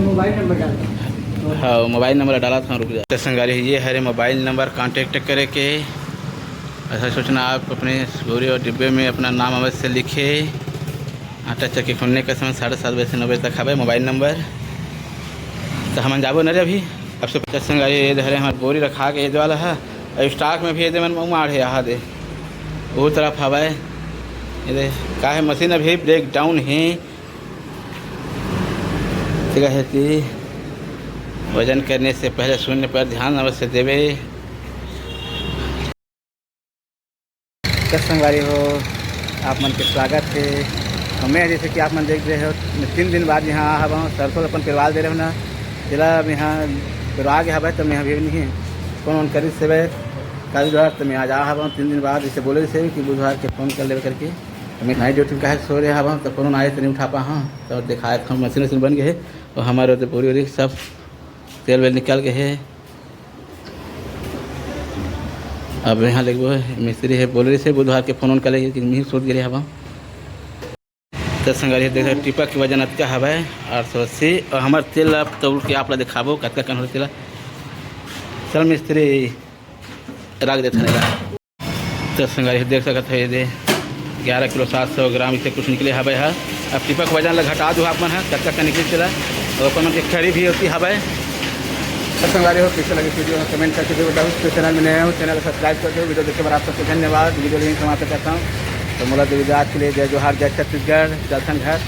Mobile number डाल। हाँ mobile number डाला था रुक जा संगारी। ये हरे मोबाइल नंबर कांटेक्ट करे के ऐसा सोचना आप अपने बोरी और डिब्बे में अपना नाम अवश्य लिखे। आटा चक्की खोलने का समय 7:30 बजे से 9 बजे तक हवे मोबाइल नंबर। तो हम जाबो न रे अभी अब से 50 संगारी ये हरे हमारे बोरी रखा के ये वाला है। और स्टॉक में भी ये मन मार है यहाँ दे वो तरफ हवा ये का है मशीन अभी ब्रेक डाउन है। ठीक है कि वजन करने से पहले शून्य पर ध्यान अवश्य देवे। संगवारी हो आप मन के स्वागत है। मैं जैसे कि आप मन देख रहे हो 3 दिन बाद यहाँ आ हवा सरसों अपन पिरवाल दे रहे हो ना जिला यहाँ पिरवा गया हवा। तो मैं अभी नहीं फोन करी से कल जो तो मैं आज आ हवा 3 दिन बाद जैसे बोले से कि बुधवार के फ़ोन कर ले करके। तो मैं नाइट ड्यूटी का सो रहे हवा तो फ़ोन आए तो नहीं उठा पा। हाँ तो दिखाया था मशीन वशीन बन गए और हमारे तो पूरी वूरी सब तेल वेल निकल गए है। अब यहाँ लगे मिस्त्री है बोल रही से बुधवार के फ़ोन कर कि नहीं सोच गए हवा। तो संगारी देखो टिपा की वजन अतका हवा 880 और हमारे तेल अब तौल के आप दिखाबो कतका कन हो तेल। चल मिस्त्री रख देते नहीं। तो संगारी देख सकते है ये 11 किलो 700 ग्राम इसे कुछ निकले हवा है। अब टिपा का वजन घटा दो आप मन है कतका का निकल चला और अपन की खड़ी भी होती हवा। संगवारी हो कैसे लगे वीडियो कमेंट करके जो बताओ। तो चैनल में नया हूँ चैनल को सब्सक्राइब करके वीडियो देखने पर आप सबको धन्यवाद। वीडियो लिंक समाप्त करता हूँ। तो मोला आज के लिए जय जोहार जय छत्तीसगढ़ जलखन घर।